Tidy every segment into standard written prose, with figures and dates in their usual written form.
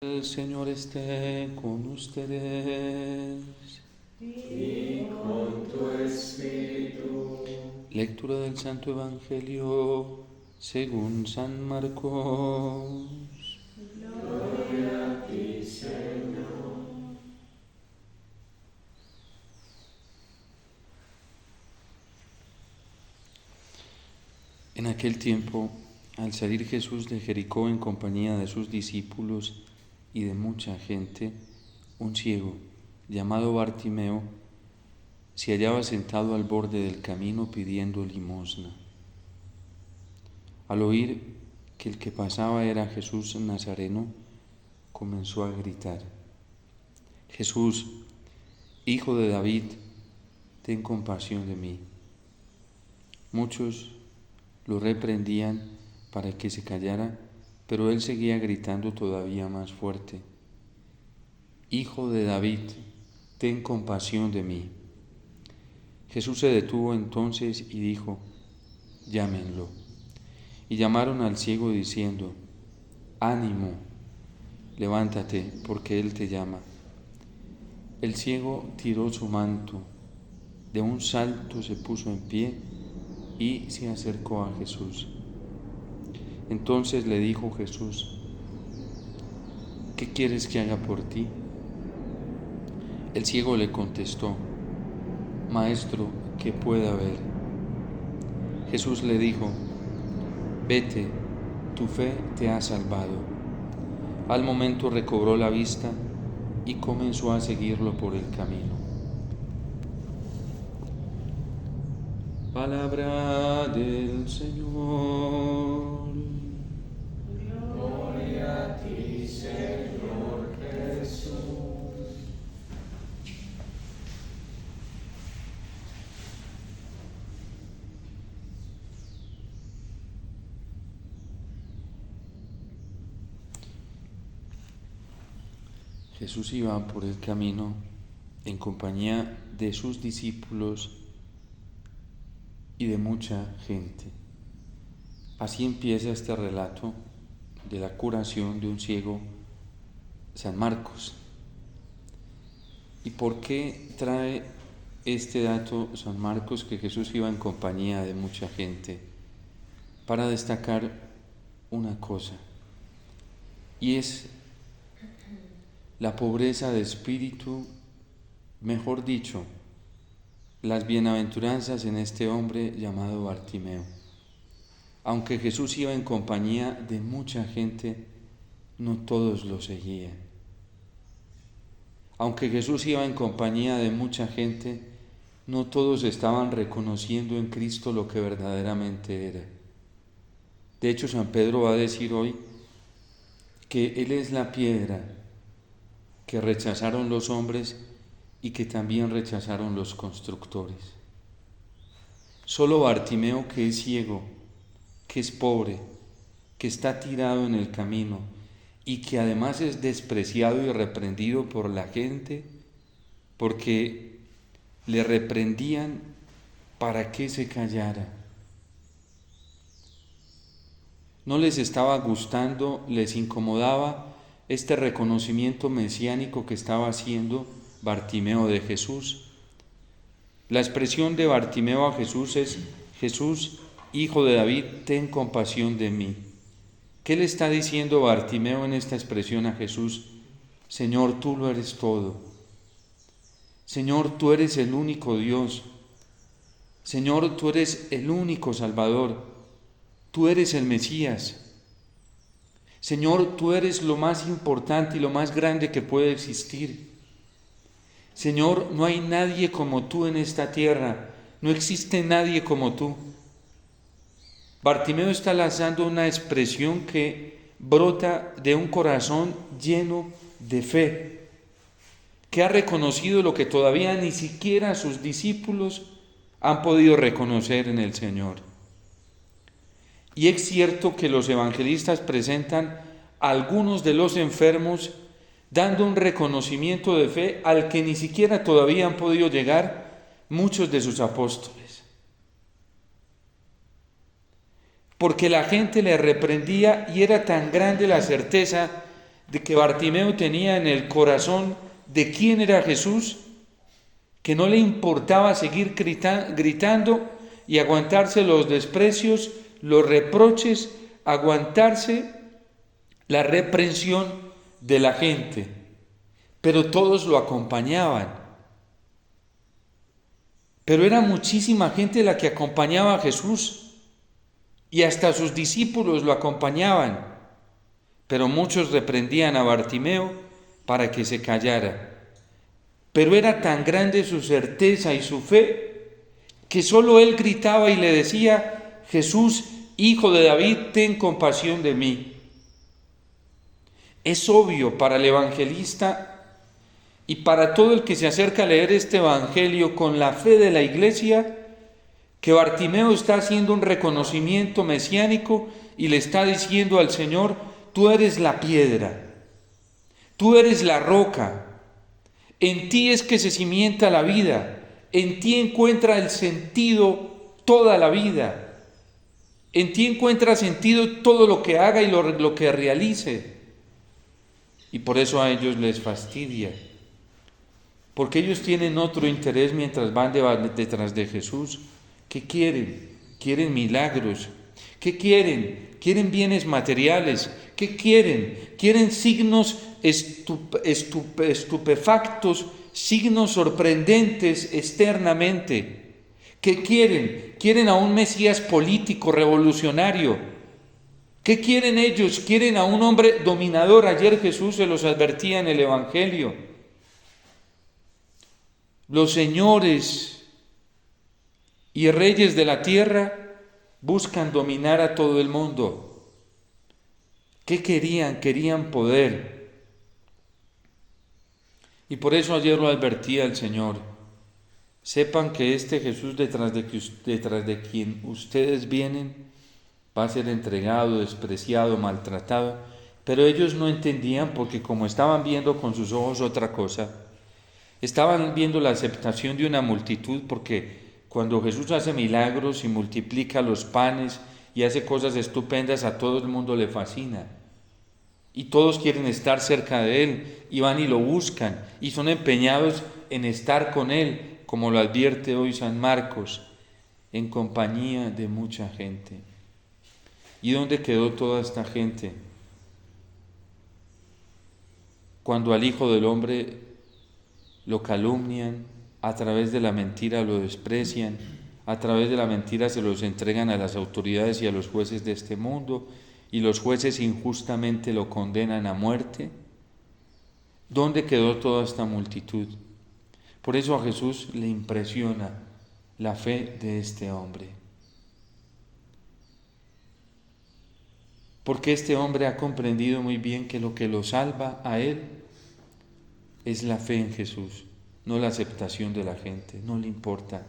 El Señor esté con ustedes. Y con tu espíritu. Lectura del Santo Evangelio según San Marcos. Gloria a ti, Señor. En aquel tiempo, al salir Jesús de Jericó en compañía de sus discípulos y de mucha gente, un ciego, llamado Bartimeo, se hallaba sentado al borde del camino pidiendo limosna. Al oír que el que pasaba era Jesús Nazareno, comenzó a gritar: Jesús, Hijo de David, ten compasión de mí. Muchos lo reprendían para que se callara, pero él seguía gritando todavía más fuerte: Hijo de David, ten compasión de mí. Jesús se detuvo entonces y dijo: Llámenlo. Y llamaron al ciego diciendo: Ánimo, levántate, porque él te llama. El ciego tiró su manto, de un salto se puso en pie y se acercó a Jesús. Entonces le dijo Jesús: ¿Qué quieres que haga por ti? El ciego le contestó: Maestro, que pueda ver. Jesús le dijo: Vete, tu fe te ha salvado. Al momento recobró la vista y comenzó a seguirlo por el camino. Palabra del Señor. Gloria a ti, Señor Jesús. Jesús iba por el camino en compañía de sus discípulos y de mucha gente. Así empieza este relato de la curación de un ciego, San Marcos. ¿Y por qué trae este dato San Marcos, que Jesús iba en compañía de mucha gente? Para destacar una cosa, y es la pobreza de espíritu, mejor dicho, las bienaventuranzas en este hombre llamado Bartimeo. Aunque Jesús iba en compañía de mucha gente, no todos lo seguían. Aunque Jesús iba en compañía de mucha gente, no todos estaban reconociendo en Cristo lo que verdaderamente era. De hecho, San Pedro va a decir hoy que Él es la piedra que rechazaron los hombres y que también rechazaron los constructores. Solo Bartimeo, que es ciego, que es pobre, que está tirado en el camino y que además es despreciado y reprendido por la gente, porque le reprendían para que se callara. No les estaba gustando, les incomodaba este reconocimiento mesiánico que estaba haciendo Bartimeo de Jesús. La expresión de Bartimeo a Jesús es: Jesús, Hijo de David, ten compasión de mí. ¿Qué le está diciendo Bartimeo en esta expresión a Jesús? Señor, tú lo eres todo. Señor, tú eres el único Dios. Señor, tú eres el único Salvador. Tú eres el Mesías. Señor, tú eres lo más importante y lo más grande que puede existir. Señor, no hay nadie como tú en esta tierra. No existe nadie como tú. Bartimeo está lanzando una expresión que brota de un corazón lleno de fe, que ha reconocido lo que todavía ni siquiera sus discípulos han podido reconocer en el Señor. Y es cierto que los evangelistas presentan a algunos de los enfermos dando un reconocimiento de fe al que ni siquiera todavía han podido llegar muchos de sus apóstoles. Porque la gente le reprendía y era tan grande la certeza de que Bartimeo tenía en el corazón de quién era Jesús, que no le importaba seguir gritando y aguantarse los desprecios, los reproches, aguantarse la reprensión de la gente, pero todos lo acompañaban. Pero era muchísima gente la que acompañaba a Jesús y hasta sus discípulos lo acompañaban, pero muchos reprendían a Bartimeo para que se callara. Pero era tan grande su certeza y su fe que solo él gritaba y le decía: Jesús, Hijo de David, ten compasión de mí. Es obvio para el evangelista y para todo el que se acerca a leer este evangelio con la fe de la Iglesia, que Bartimeo está haciendo un reconocimiento mesiánico y le está diciendo al Señor: tú eres la piedra, tú eres la roca, en ti es que se cimienta la vida, en ti encuentra el sentido toda la vida, en ti encuentra sentido todo lo que haga y lo que realice. Y por eso a ellos les fastidia, porque ellos tienen otro interés mientras van detrás de Jesús. ¿Qué quieren? Quieren milagros. ¿Qué quieren? Quieren bienes materiales. ¿Qué quieren? Quieren signos estupefactos, signos sorprendentes externamente. ¿Qué quieren? Quieren a un Mesías político, revolucionario. ¿Qué quieren ellos? Quieren a un hombre dominador. Ayer Jesús se los advertía en el Evangelio. Los señores y reyes de la tierra buscan dominar a todo el mundo. ¿Qué querían? Querían poder. Y por eso ayer lo advertía el Señor. Sepan que este Jesús detrás de quien ustedes vienen va a ser entregado, despreciado, maltratado. Pero ellos no entendían, porque como estaban viendo con sus ojos otra cosa, estaban viendo la aceptación de una multitud, porque cuando Jesús hace milagros y multiplica los panes y hace cosas estupendas, a todo el mundo le fascina. Y todos quieren estar cerca de Él, y van y lo buscan, y son empeñados en estar con Él, como lo advierte hoy San Marcos, en compañía de mucha gente. ¿Y dónde quedó toda esta gente? Cuando al Hijo del Hombre lo calumnian, a través de la mentira lo desprecian, a través de la mentira se los entregan a las autoridades y a los jueces de este mundo, y los jueces injustamente lo condenan a muerte. ¿Dónde quedó toda esta multitud? Por eso a Jesús le impresiona la fe de este hombre. Porque este hombre ha comprendido muy bien que lo que lo salva a él es la fe en Jesús, no la aceptación de la gente, no le importa.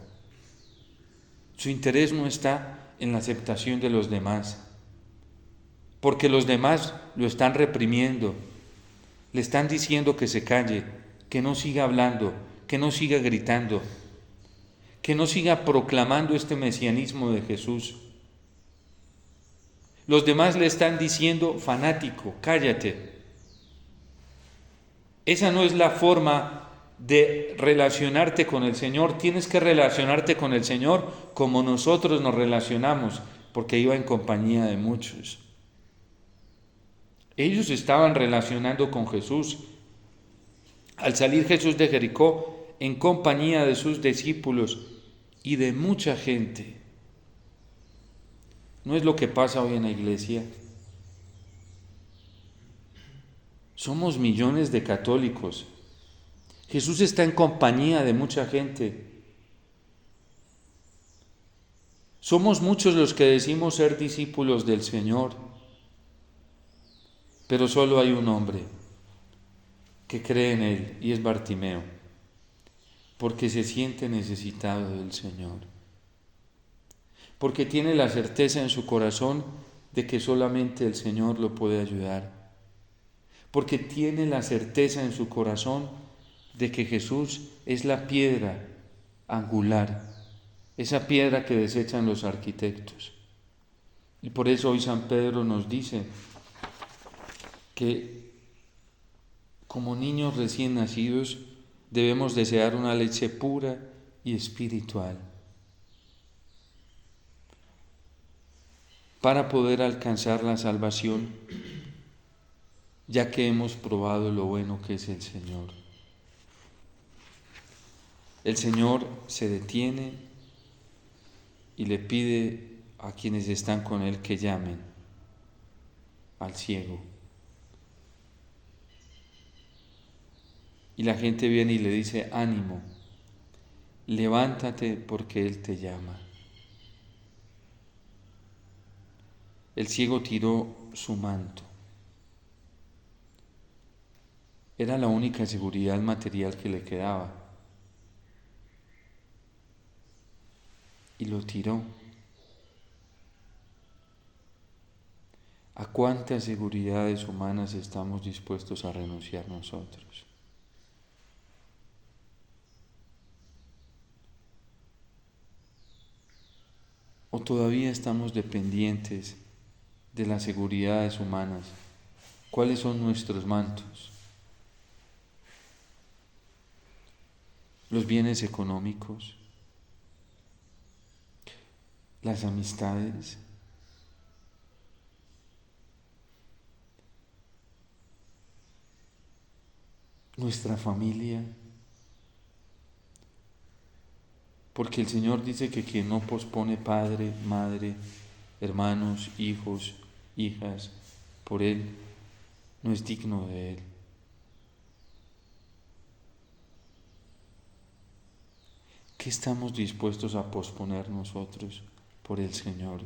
Su interés no está en la aceptación de los demás, porque los demás lo están reprimiendo, le están diciendo que se calle, que no siga hablando, que no siga gritando, que no siga proclamando este mesianismo de Jesús. Los demás le están diciendo: fanático, cállate. Esa no es la forma de relacionarte con el Señor. Tienes que relacionarte con el Señor como nosotros nos relacionamos, porque iba en compañía de muchos. Ellos estaban relacionando con Jesús. Al salir Jesús de Jericó, en compañía de sus discípulos y de mucha gente. ¿No es lo que pasa hoy en la iglesia? Somos millones de católicos. Jesús está en compañía de mucha gente. Somos muchos los que decimos ser discípulos del Señor, pero solo hay un hombre que cree en Él, y es Bartimeo, porque se siente necesitado del Señor, porque tiene la certeza en su corazón de que solamente el Señor lo puede ayudar, porque tiene la certeza en su corazón de que Jesús es la piedra angular, esa piedra que desechan los arquitectos. Y por eso hoy San Pedro nos dice que como niños recién nacidos, debemos desear una leche pura y espiritual para poder alcanzar la salvación, ya que hemos probado lo bueno que es el Señor. El Señor se detiene y le pide a quienes están con Él que llamen al ciego. Y la gente viene y le dice: ánimo, levántate porque Él te llama. El ciego tiró su manto. Era la única seguridad material que le quedaba. Y lo tiró. ¿A cuántas seguridades humanas estamos dispuestos a renunciar nosotros? ¿O todavía estamos dependientes de las seguridades humanas? ¿Cuáles son nuestros mantos? Los bienes económicos, las amistades, nuestra familia. Porque el Señor dice que quien no pospone padre, madre, hermanos, hijos, hijas, por Él, no es digno de Él. ¿Qué estamos dispuestos a posponer nosotros por el Señor?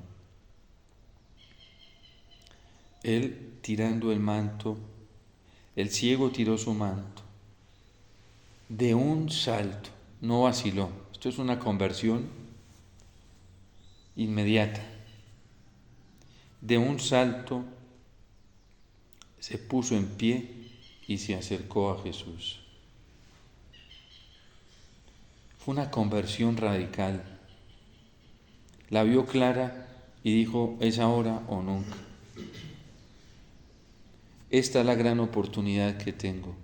Él tirando el manto, el ciego tiró su manto, de un salto, no vaciló. Esto es una conversión inmediata. De un salto se puso en pie y se acercó a Jesús. Fue una conversión radical. La vio clara y dijo: es ahora o nunca. Esta es la gran oportunidad que tengo.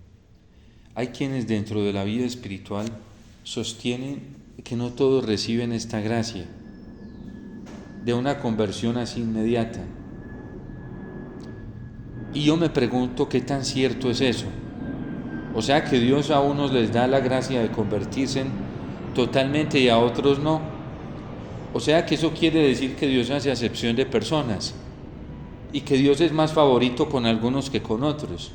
Hay quienes dentro de la vida espiritual sostienen que no todos reciben esta gracia de una conversión así inmediata. Y yo me pregunto qué tan cierto es eso. O sea que Dios a unos les da la gracia de convertirse totalmente y a otros no. O sea que eso quiere decir que Dios hace acepción de personas y que Dios es más favorito con algunos que con otros.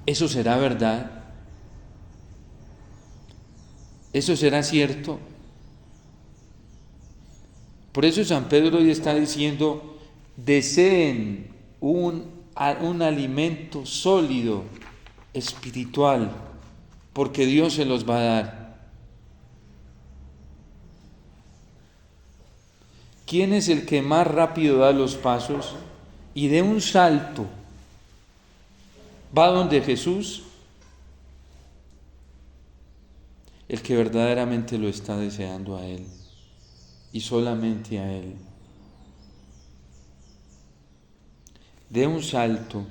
¿Eso será verdad? ¿Eso será cierto? Por eso San Pedro hoy está diciendo: deseen un alimento sólido, espiritual, porque Dios se los va a dar. ¿Quién es el que más rápido da los pasos y de un salto va donde Jesús? El que verdaderamente lo está deseando a Él y solamente a Él. De un salto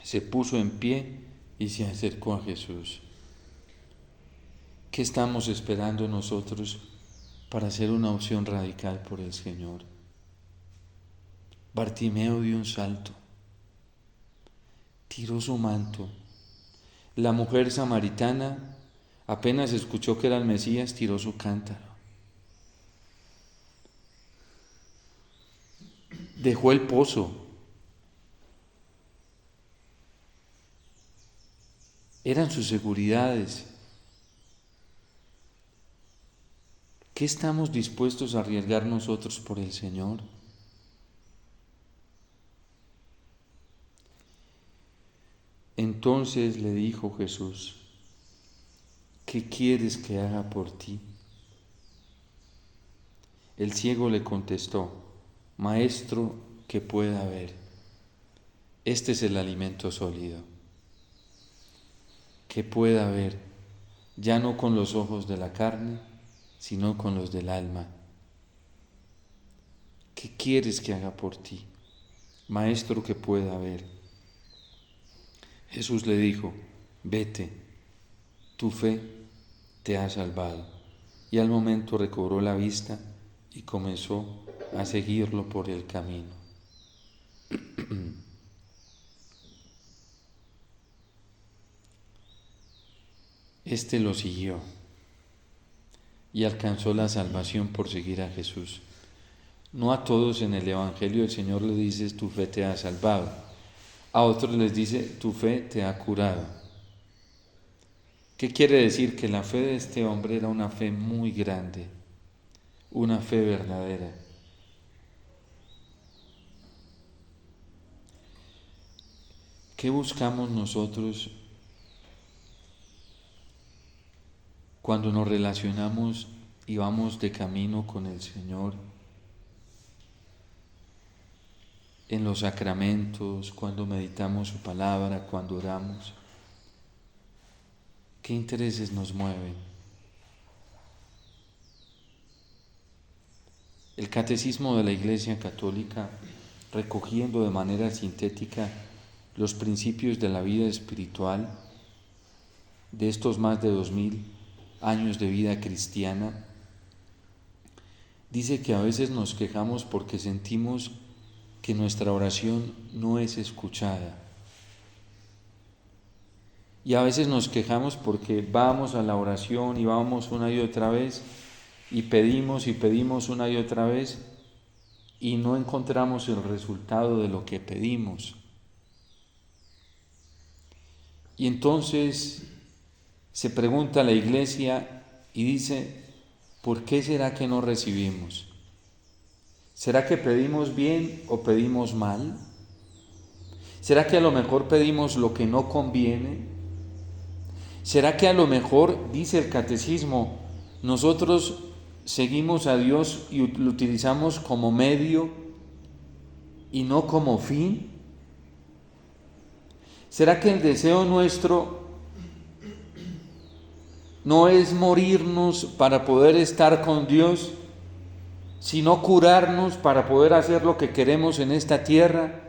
se puso en pie y se acercó a Jesús. ¿Qué estamos esperando nosotros para hacer una opción radical por el Señor? Bartimeo dio un salto, tiró su manto. La mujer samaritana apenas escuchó que era el Mesías, tiró su cántaro. Dejó el pozo. Eran sus seguridades. ¿Qué estamos dispuestos a arriesgar nosotros por el Señor? Entonces le dijo Jesús: ¿qué quieres que haga por ti? El ciego le contestó: Maestro, que pueda ver. Este es el alimento sólido. Que pueda ver, ya no con los ojos de la carne, sino con los del alma. ¿Qué quieres que haga por ti? Maestro, que pueda ver. Jesús le dijo: vete, tu fe te ha salvado. Y al momento recobró la vista y comenzó a seguirlo por el camino. Este lo siguió y alcanzó la salvación por seguir a Jesús. No a todos en el Evangelio el Señor les dice: tu fe te ha salvado. A otros les dice: tu fe te ha curado. ¿Qué quiere decir? Que la fe de este hombre era una fe muy grande, una fe verdadera. ¿Qué buscamos nosotros cuando nos relacionamos y vamos de camino con el Señor? En los sacramentos, cuando meditamos su palabra, cuando oramos. ¿Qué intereses nos mueven? El Catecismo de la Iglesia Católica, recogiendo de manera sintética los principios de la vida espiritual de estos más de 2000 años de vida cristiana, dice que a veces nos quejamos porque sentimos que nuestra oración no es escuchada. Y a veces nos quejamos porque vamos a la oración y vamos una y otra vez y pedimos una y otra vez y no encontramos el resultado de lo que pedimos. Y entonces se pregunta la Iglesia y dice: ¿por qué será que no recibimos? ¿Será que pedimos bien o pedimos mal? ¿Será que a lo mejor pedimos lo que no conviene? ¿Será que a lo mejor, dice el Catecismo, nosotros seguimos a Dios y lo utilizamos como medio y no como fin? ¿Será que el deseo nuestro no es morirnos para poder estar con Dios, sino curarnos para poder hacer lo que queremos en esta tierra,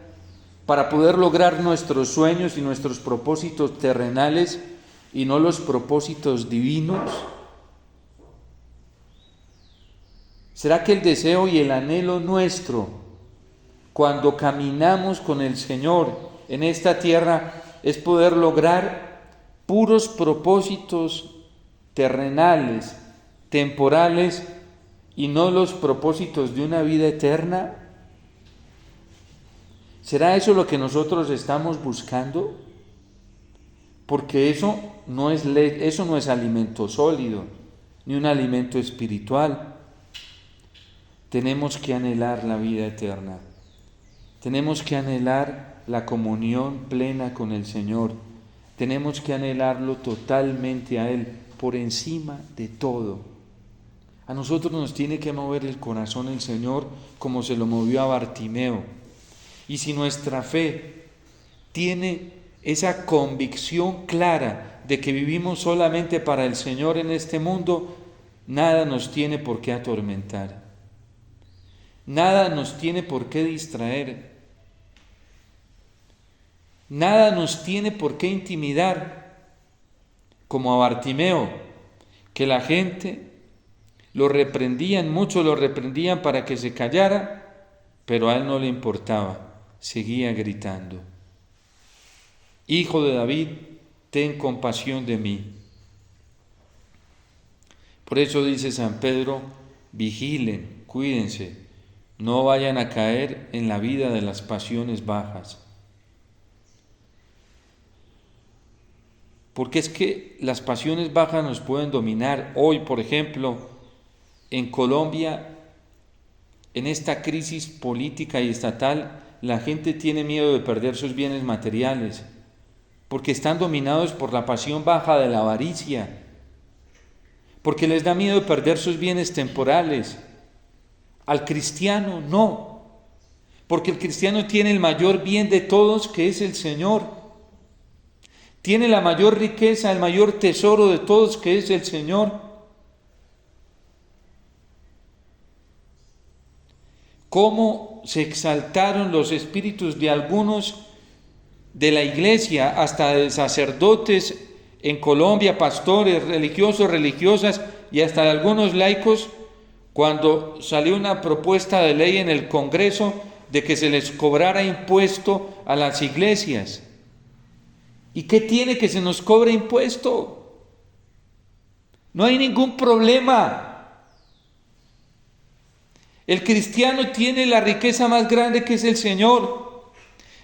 para poder lograr nuestros sueños y nuestros propósitos terrenales y no los propósitos divinos? ¿Será que el deseo y el anhelo nuestro, cuando caminamos con el Señor en esta tierra, es poder lograr puros propósitos terrenales, temporales, y no los propósitos de una vida eterna? ¿Será eso lo que nosotros estamos buscando? Porque eso no es alimento sólido, ni un alimento espiritual. Tenemos que anhelar la vida eterna. Tenemos que anhelar la comunión plena con el Señor. Tenemos que anhelarlo totalmente a Él, por encima de todo. A nosotros nos tiene que mover el corazón el Señor como se lo movió a Bartimeo. Y si nuestra fe tiene esa convicción clara de que vivimos solamente para el Señor en este mundo, nada nos tiene por qué atormentar. Nada nos tiene por qué distraer. Nada nos tiene por qué intimidar, como a Bartimeo, que la gente lo reprendían, muchos lo reprendían para que se callara, pero a él no le importaba, seguía gritando: Hijo de David, ten compasión de mí. Por eso dice San Pedro: vigilen, cuídense, no vayan a caer en la vida de las pasiones bajas. Porque es que las pasiones bajas nos pueden dominar. Hoy, por ejemplo, en Colombia, en esta crisis política y estatal, la gente tiene miedo de perder sus bienes materiales, porque están dominados por la pasión baja de la avaricia, porque les da miedo perder sus bienes temporales. Al cristiano no, porque el cristiano tiene el mayor bien de todos, que es el Señor. Tiene la mayor riqueza, el mayor tesoro de todos, que es el Señor. ¿Cómo se exaltaron los espíritus de algunos de la iglesia, hasta de sacerdotes en Colombia, pastores, religiosos, religiosas y hasta de algunos laicos, cuando salió una propuesta de ley en el Congreso de que se les cobrara impuesto a las iglesias. ¿Y qué tiene que se nos cobre impuesto? No hay ningún problema. El cristiano tiene la riqueza más grande que es el Señor.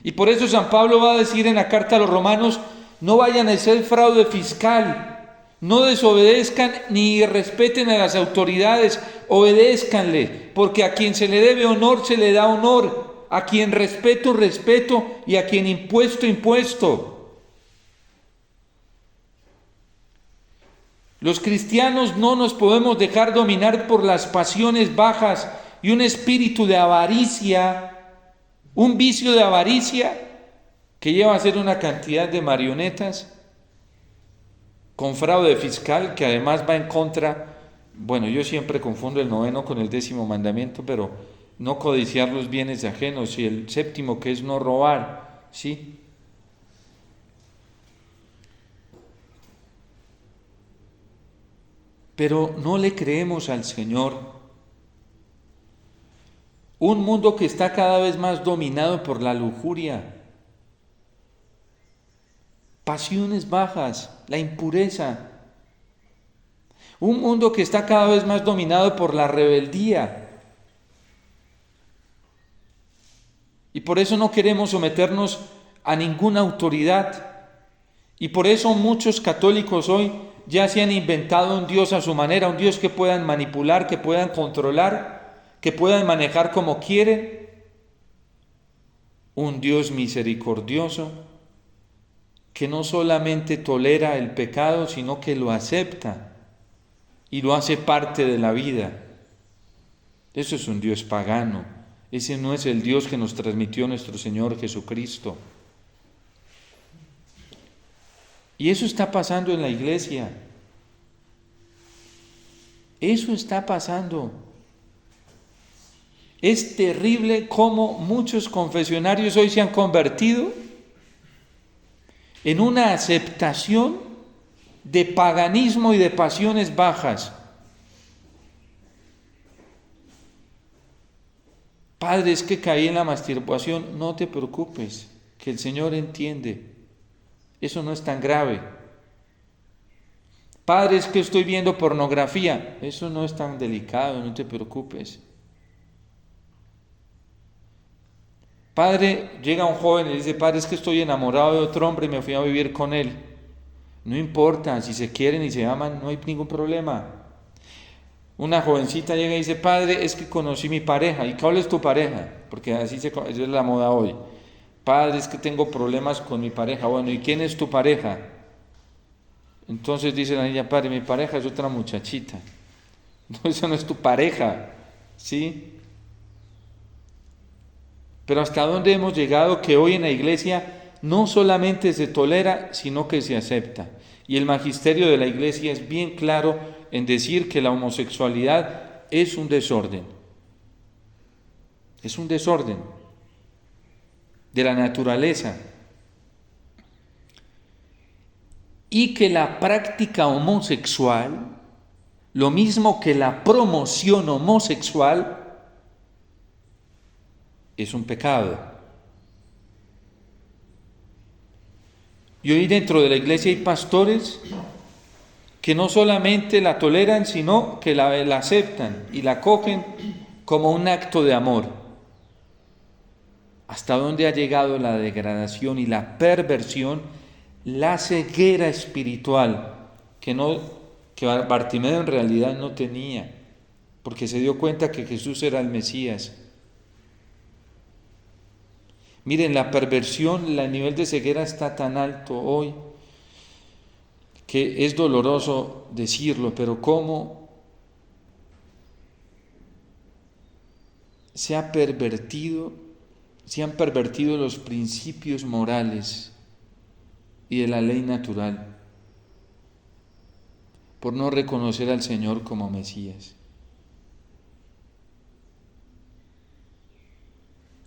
Y por eso San Pablo va a decir en la carta a los romanos: no vayan a hacer fraude fiscal, no desobedezcan ni respeten a las autoridades, obedézcanle, porque a quien se le debe honor se le da honor, a quien respeto, respeto, y a quien impuesto, impuesto. Los cristianos no nos podemos dejar dominar por las pasiones bajas y un espíritu de avaricia, un vicio de avaricia que lleva a ser una cantidad de marionetas con fraude fiscal que además va en contra. Bueno, yo siempre confundo el 9º con el 10º mandamiento, pero no codiciar los bienes ajenos, y el 7º, que es no robar, ¿sí? Pero no le creemos al Señor. Un mundo que está cada vez más dominado por la lujuria, pasiones bajas, la impureza. Un mundo que está cada vez más dominado por la rebeldía. Y por eso no queremos someternos a ninguna autoridad. Y por eso muchos católicos hoy ya se han inventado un Dios a su manera, un Dios que puedan manipular, que puedan controlar, que puedan manejar como quieren. Un Dios misericordioso que no solamente tolera el pecado, sino que lo acepta y lo hace parte de la vida. Eso es un Dios pagano. Ese no es el Dios que nos transmitió nuestro Señor Jesucristo. Y eso está pasando en la iglesia. Eso está pasando. Es terrible cómo muchos confesionarios hoy se han convertido en una aceptación de paganismo y de pasiones bajas. Padre, es que caí en la masturbación. No te preocupes, que el Señor entiende. Eso no es tan grave. Padre, es que estoy viendo pornografía. Eso no es tan delicado, no te preocupes. Padre, llega un joven y le dice: Padre, es que estoy enamorado de otro hombre y me fui a vivir con él. No importa, si se quieren y se aman, no hay ningún problema. Una jovencita llega y dice: Padre, es que conocí mi pareja. ¿Y cuál es tu pareja? Porque así es la moda hoy. Padre, es que tengo problemas con mi pareja. Bueno, ¿y quién es tu pareja? Entonces dice la niña: Padre, mi pareja es otra muchachita. No, eso no es tu pareja, ¿sí? Pero ¿hasta dónde hemos llegado que hoy en la iglesia no solamente se tolera, sino que se acepta? Y el magisterio de la iglesia es bien claro en decir que la homosexualidad es un desorden. Es un desorden de la naturaleza. Y que la práctica homosexual, lo mismo que la promoción homosexual, es un pecado. Y hoy dentro de la iglesia hay pastores que no solamente la toleran, sino que la aceptan y la acogen como un acto de amor. ¿Hasta dónde ha llegado la degradación y la perversión, la ceguera espiritual que Bartimeo en realidad no tenía, porque se dio cuenta que Jesús era el Mesías? Miren, la perversión, el nivel de ceguera está tan alto hoy que es doloroso decirlo, pero cómo se han pervertido los principios morales y de la ley natural por no reconocer al Señor como Mesías.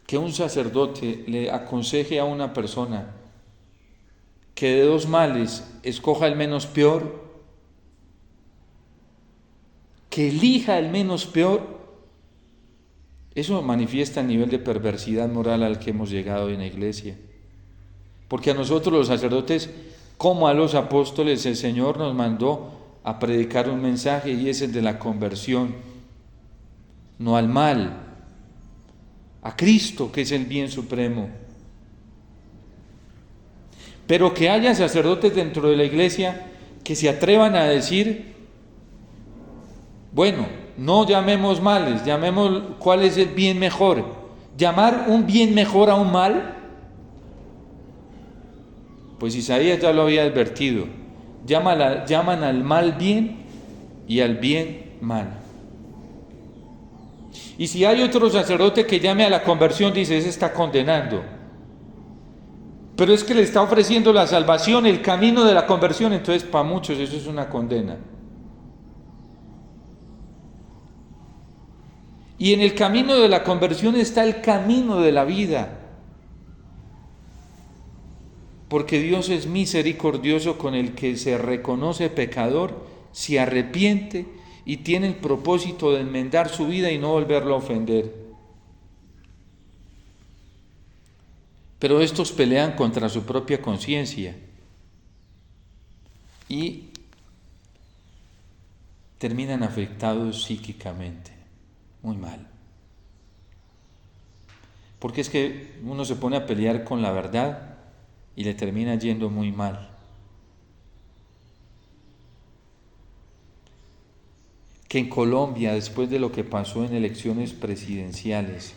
Que un sacerdote le aconseje a una persona que de dos males escoja el menos peor, que elija el menos peor, eso manifiesta el nivel de perversidad moral al que hemos llegado en la iglesia. Porque a nosotros los sacerdotes, como a los apóstoles, el Señor nos mandó a predicar un mensaje, y es el de la conversión, no al mal, a Cristo, que es el bien supremo. Pero que haya sacerdotes dentro de la iglesia que se atrevan a decir, bueno, no llamemos males, llamemos cuál es el bien mejor. Llamar un bien mejor a un mal, pues Isaías ya lo había advertido. Llaman al mal bien y al bien mal. Y si hay otro sacerdote que llame a la conversión, dice, ese está condenando. Pero es que le está ofreciendo la salvación, el camino de la conversión, entonces para muchos eso es una condena. Y en el camino de la conversión está el camino de la vida. Porque Dios es misericordioso con el que se reconoce pecador, se arrepiente y tiene el propósito de enmendar su vida y no volverlo a ofender. Pero estos pelean contra su propia conciencia y terminan afectados psíquicamente, muy mal. Porque es que uno se pone a pelear con la verdad y le termina yendo muy mal. Que en Colombia, después de lo que pasó en elecciones presidenciales,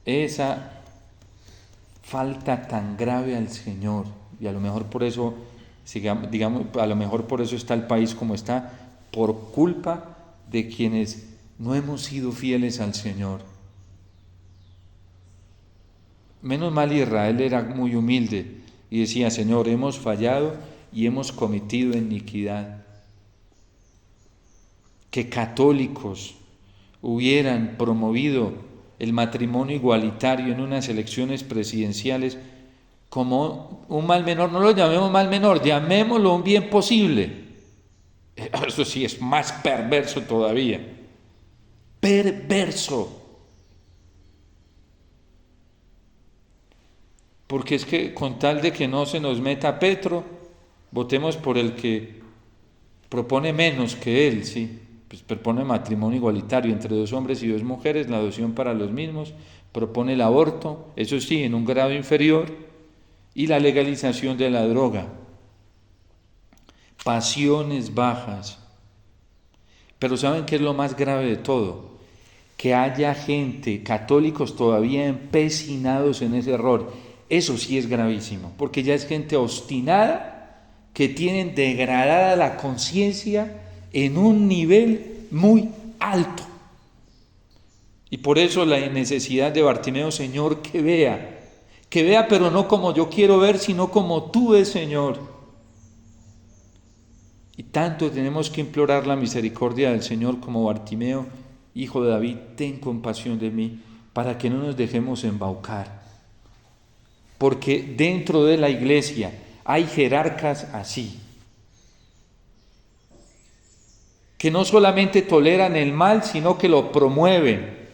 esa falta tan grave al Señor, y a lo mejor por eso, a lo mejor por eso está el país como está, por culpa de quienes no hemos sido fieles al Señor. Menos mal Israel era muy humilde y decía, Señor, hemos fallado y hemos cometido iniquidad. Que católicos hubieran promovido el matrimonio igualitario en unas elecciones presidenciales como un mal menor, no lo llamemos mal menor, llamémoslo un bien posible. Eso sí es más perverso todavía. Perverso. Porque es que con tal de que no se nos meta Petro, votemos por el que propone menos que él, sí. Pues propone matrimonio igualitario entre 2 hombres y 2 mujeres, la adopción para los mismos, propone el aborto, eso sí, en un grado inferior, y la legalización de la droga. Pasiones bajas. Pero ¿saben qué es lo más grave de todo? Que haya gente, católicos todavía empecinados en ese error. Eso sí es gravísimo, porque ya es gente obstinada que tienen degradada la conciencia en un nivel muy alto. Y por eso la necesidad de Bartimeo, Señor, que vea, pero no como yo quiero ver, sino como tú ves, Señor. Y tanto tenemos que implorar la misericordia del Señor como Bartimeo, hijo de David, ten compasión de mí, para que no nos dejemos embaucar. Porque dentro de la iglesia hay jerarcas así, que no solamente toleran el mal, sino que lo promueven.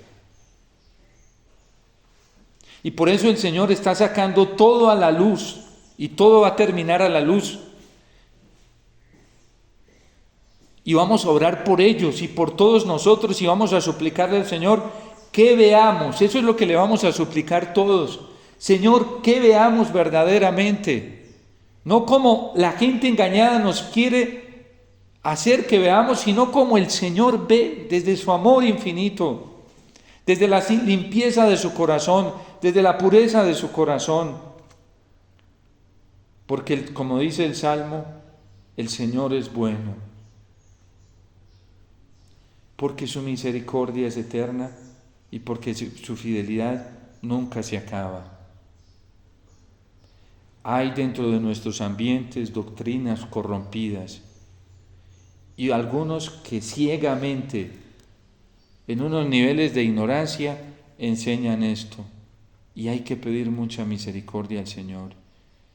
Y por eso el Señor está sacando todo a la luz, y todo va a terminar a la luz. Y vamos a orar por ellos y por todos nosotros, y vamos a suplicarle al Señor que veamos. Eso es lo que le vamos a suplicar todos. Señor, que veamos verdaderamente, no como la gente engañada nos quiere hacer que veamos, sino como el Señor ve desde su amor infinito, desde la limpieza de su corazón, desde la pureza de su corazón. Porque, como dice el Salmo, el Señor es bueno, porque su misericordia es eterna y porque su fidelidad nunca se acaba. Hay dentro de nuestros ambientes doctrinas corrompidas y algunos que ciegamente, en unos niveles de ignorancia, enseñan esto. y hay que pedir mucha misericordia al Señor.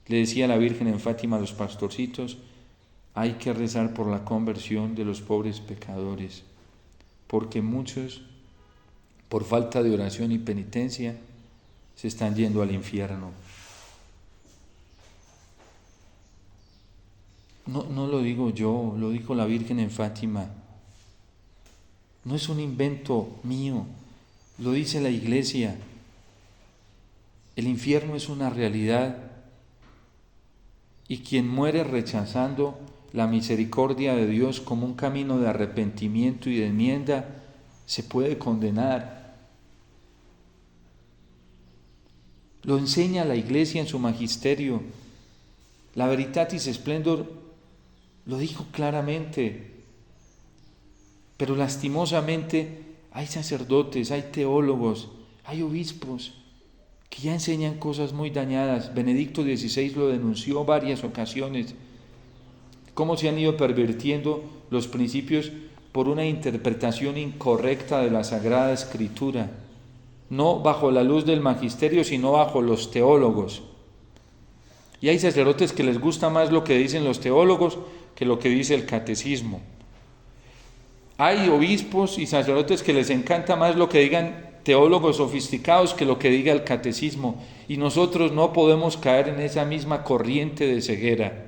Le decía la Virgen en Fátima a los pastorcitos, hay que rezar por la conversión de los pobres pecadores, porque muchos, por falta de oración y penitencia, se están yendo al infierno. No lo digo yo, lo dijo la Virgen en Fátima. No es un invento mío, lo dice la Iglesia. El infierno es una realidad y quien muere rechazando la misericordia de Dios como un camino de arrepentimiento y de enmienda, se puede condenar. Lo enseña la Iglesia en su magisterio. La Veritatis Splendor lo dijo claramente, pero lastimosamente hay sacerdotes, hay teólogos, hay obispos que ya enseñan cosas muy dañadas. Benedicto XVI lo denunció varias ocasiones, cómo se han ido pervirtiendo los principios por una interpretación incorrecta de la Sagrada Escritura, no bajo la luz del magisterio, sino bajo los teólogos. Y hay sacerdotes que les gusta más lo que dicen los teólogos que lo que dice el catecismo. Hay obispos y sacerdotes que les encanta más lo que digan teólogos sofisticados que lo que diga el catecismo, y nosotros no podemos caer en esa misma corriente de ceguera.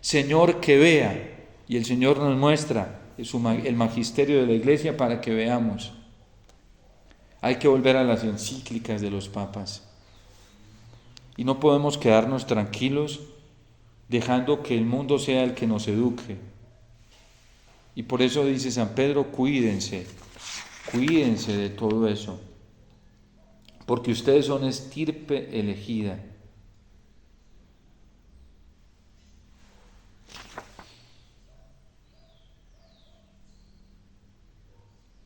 Señor, que vea, y el Señor nos muestra el magisterio de la Iglesia para que veamos. Hay que volver a las encíclicas de los papas, y no podemos quedarnos tranquilos dejando que el mundo sea el que nos eduque. Y por eso dice San Pedro, cuídense de todo eso, porque ustedes son estirpe elegida.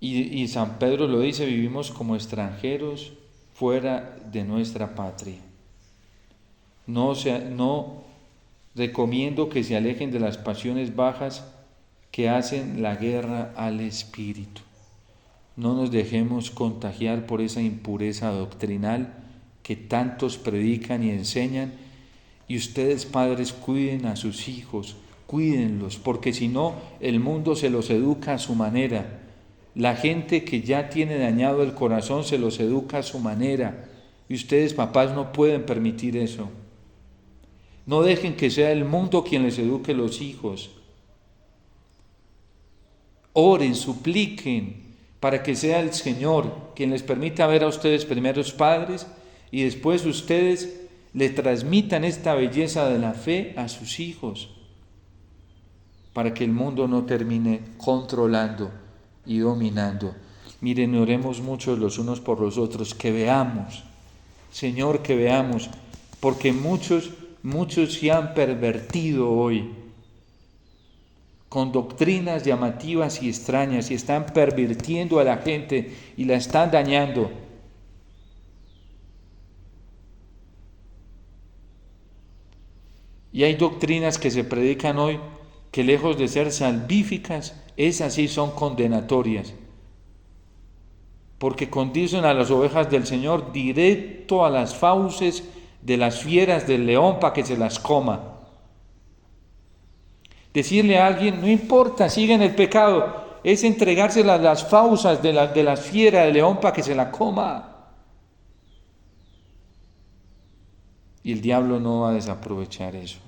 Y San Pedro lo dice, vivimos como extranjeros fuera de nuestra patria. No recomiendo que se alejen de las pasiones bajas que hacen la guerra al espíritu. No nos dejemos contagiar por esa impureza doctrinal que tantos predican y enseñan. Y ustedes, padres, cuiden a sus hijos, cuídenlos, porque si no, el mundo se los educa a su manera. La gente que ya tiene dañado el corazón se los educa a su manera. Y ustedes, papás, no pueden permitir eso. No dejen que sea el mundo quien les eduque los hijos. Oren, supliquen, para que sea el Señor quien les permita ver a ustedes primeros padres y después ustedes le transmitan esta belleza de la fe a sus hijos, para que el mundo no termine controlando y dominando. Miren, oremos mucho los unos por los otros, que veamos, Señor, que veamos, porque muchos se han pervertido hoy con doctrinas llamativas y extrañas y están pervirtiendo a la gente y la están dañando. Y hay doctrinas que se predican hoy que lejos de ser salvíficas, esas sí son condenatorias, porque conducen a las ovejas del Señor directo a las fauces de las fieras del león para que se las coma. Decirle a alguien, no importa, sigue en el pecado, es entregárselas a las fauces de las fieras del león para que se la coma. Y el diablo no va a desaprovechar eso.